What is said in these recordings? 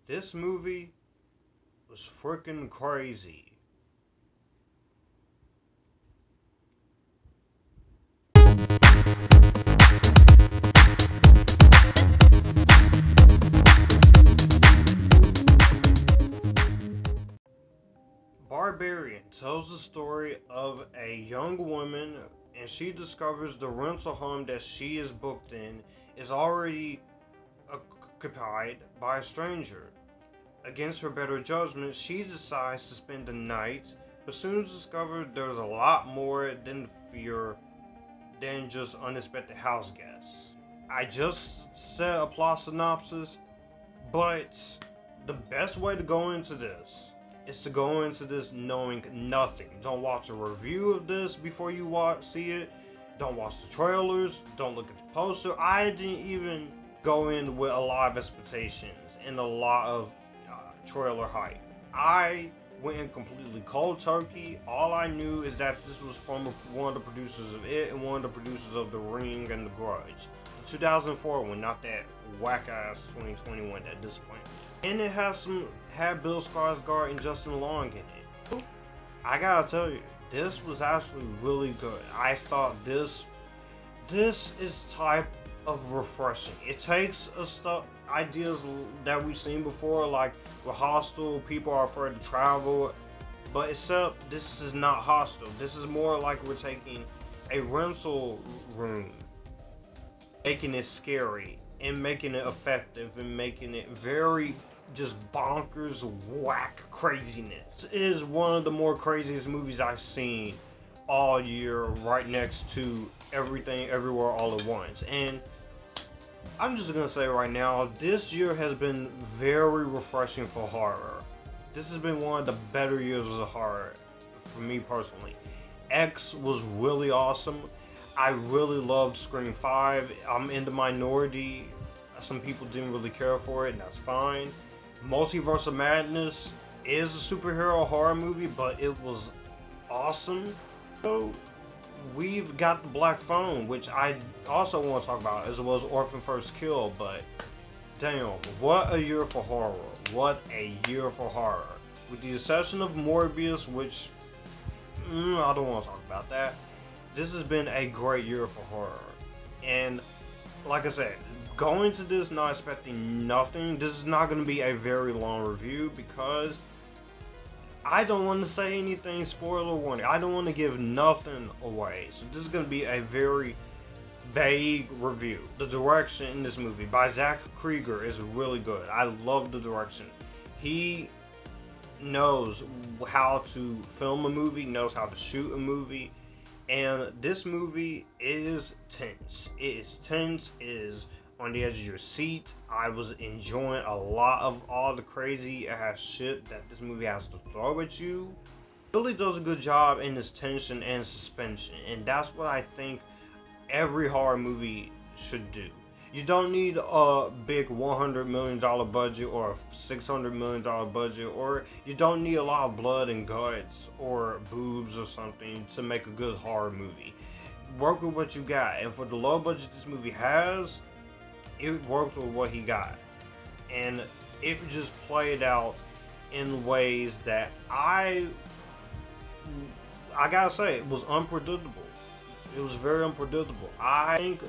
This movie was freaking crazy. Barbarian tells the story of a young woman, and she discovers the rental home that she is booked in is already occupied by a stranger. Against her better judgment, she decides to spend the night, but soon discovers there's a lot more than fear than just unexpected house guests. I just said a plot synopsis, but the best way to go into this is to go into this knowing nothing. Don't watch a review of this before you see it. Don't watch the trailers. Don't look at the poster. I didn't even go in with a lot of expectations and a lot of trailer hype. I went in completely cold turkey. All I knew is that this was from one of the producers of It and one of the producers of The Ring and The Grudge. The 2004 one, not that whack ass 2021 that disappointed me. And it had Bill Skarsgård and Justin Long in it. I gotta tell you, this was actually really good. I thought this is type of refreshing. It takes ideas that we've seen before, like with Hostel, people are afraid to travel, but except this is not Hostel. This is more like we're taking a rental room, making it scary and making it effective and making it very just bonkers, whack craziness. It is one of the more craziest movies I've seen all year, right next to Everything Everywhere All at Once. And I'm just gonna say right now, this year has been very refreshing for horror. This has been one of the better years of horror for me personally. X was really awesome. I really loved Scream 5. I'm in the minority. Some people didn't really care for it, and that's fine. Multiverse of Madness is a superhero horror movie, but it was awesome. So we've got The Black Phone, which I also want to talk about, as well as Orphan First Kill, but damn, what a year for horror. What a year for horror. With the exception of Morbius, which I don't want to talk about that. This has been a great year for horror. And like I said, going to this not expecting nothing, this is not going to be a very long review because I don't want to say anything, spoiler warning. I don't want to give nothing away. So this is going to be a very vague review. The direction in this movie by Zach Cregger is really good. I love the direction. He knows how to film a movie, knows how to shoot a movie. And this movie is tense. It is tense, it is on the edge of your seat. I was enjoying a lot of all the crazy ass shit that this movie has to throw at you. It really does a good job in this tension and suspension, and that's what I think every horror movie should do. You don't need a big $100 million budget or a $600 million budget, or you don't need a lot of blood and guts or boobs or something to make a good horror movie. Work with what you got, and for the low budget this movie has, it worked with what he got. And it just played out in ways that I gotta say, it was unpredictable. It was very unpredictable. I think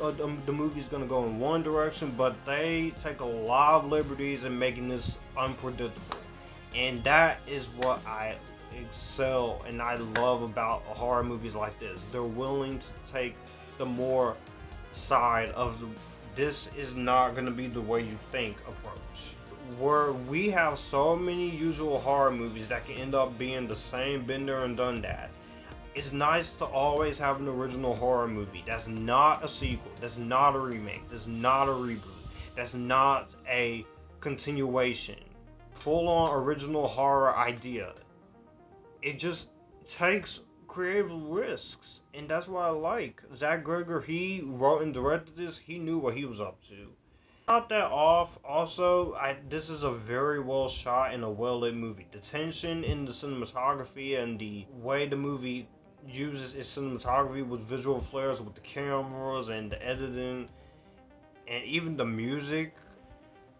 the movie's gonna go in one direction, but they take a lot of liberties in making this unpredictable. And that is what I excel and I love about horror movies like this. They're willing to take the more side of this is not gonna be the way you think approach. Where we have so many usual horror movies that can end up being the same, been there and done that. It's nice to always have an original horror movie that's not a sequel, that's not a remake, that's not a reboot, that's not a continuation. Full-on original horror idea. It just takes creative risks, and that's what I like. Zach Cregger, he wrote and directed this, he knew what he was up to. Not that off. Also, this is a very well shot and a well lit movie. The tension in the cinematography and the way the movie uses its cinematography with visual flares, with the cameras and the editing, and even the music.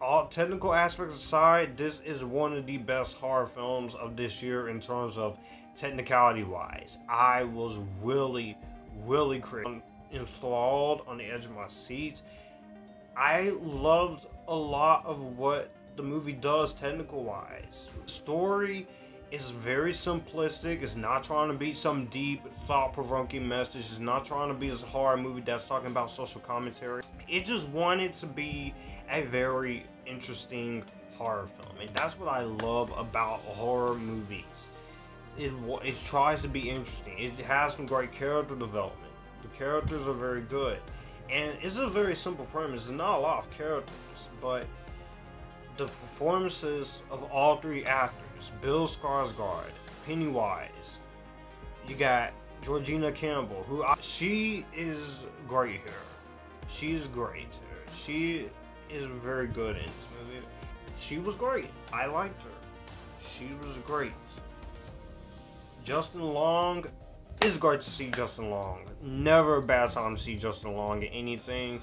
all technical aspects aside, this is one of the best horror films of this year in terms of technicality wise. I was really enthralled on the edge of my seat. I loved a lot of what the movie does technical wise. The story is very simplistic. It's not trying to be some deep, thought-provoking message. It's not trying to be a horror movie that's talking about social commentary. It just wanted to be a very interesting horror film, and that's what I love about horror movies. It tries to be interesting. It has some great character development. The characters are very good, and it's a very simple premise. There's not a lot of characters, but the performances of all three actors, Bill Skarsgård, Pennywise, you got Georgina Campbell, she is great here. She is great here. She is very good in this movie. She was great. I liked her. She was great. Justin Long, it's great to see Justin Long. Never a bad time to see Justin Long in anything.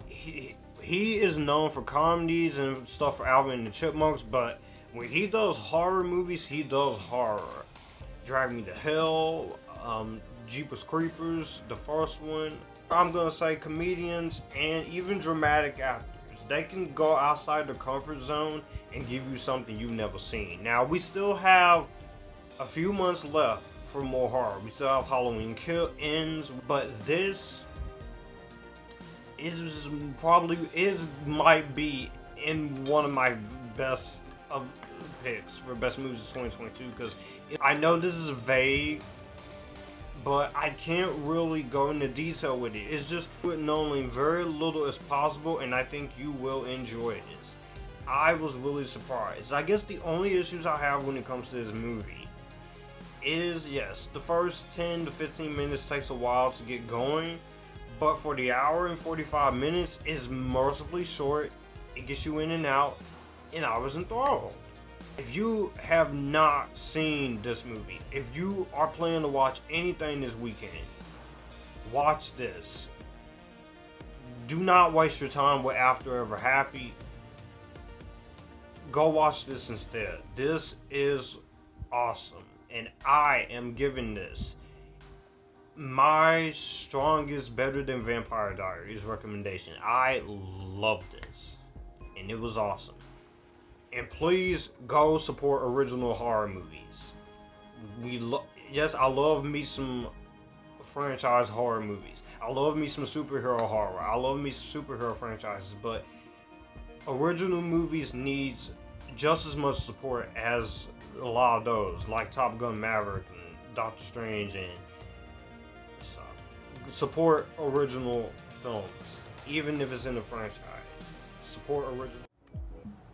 He is known for comedies and stuff for Alvin and the Chipmunks, but when he does horror movies, he does horror. Drag Me to Hell, Jeepers Creepers, the first one. I'm gonna say comedians and even dramatic actors. They can go outside their comfort zone and give you something you've never seen. Now, we still have a few months left for more horror. We still have Halloween Ends, but this might be in one of my best of picks for best movies of 2022, because I know this is vague, but I can't really go into detail with it. It's just knowing very little as possible, and I think you will enjoy this. I was really surprised. I guess the only issues I have when it comes to this movie is, yes, the first 10 to 15 minutes takes a while to get going, but for the hour and 45 minutes is mercifully short. It gets you in and out, and I was enthralled. If you have not seen this movie, if you are planning to watch anything this weekend, watch this. Do not waste your time with After Ever Happy. Go watch this instead. This is awesome, and I am giving this my strongest Better Than Vampire Diaries recommendation. I love this, and it was awesome. And please go support original horror movies. Yes, I love me some franchise horror movies. I love me some superhero horror. I love me some superhero franchises, but original movies needs just as much support as a lot of those, like Top Gun Maverick and Doctor Strange, and support original films, even if it's in a franchise. Support original.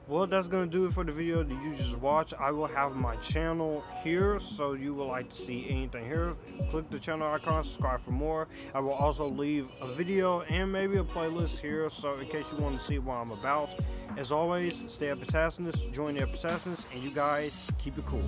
Well, that's gonna do it for the video that you just watched. I will have my channel here, so you will like to see anything here. Click the channel icon, subscribe for more. I will also leave a video and maybe a playlist here, so in case you want to see what I'm about. As always, stay Epictasticness, join the Epictasticness, and you guys keep it cool.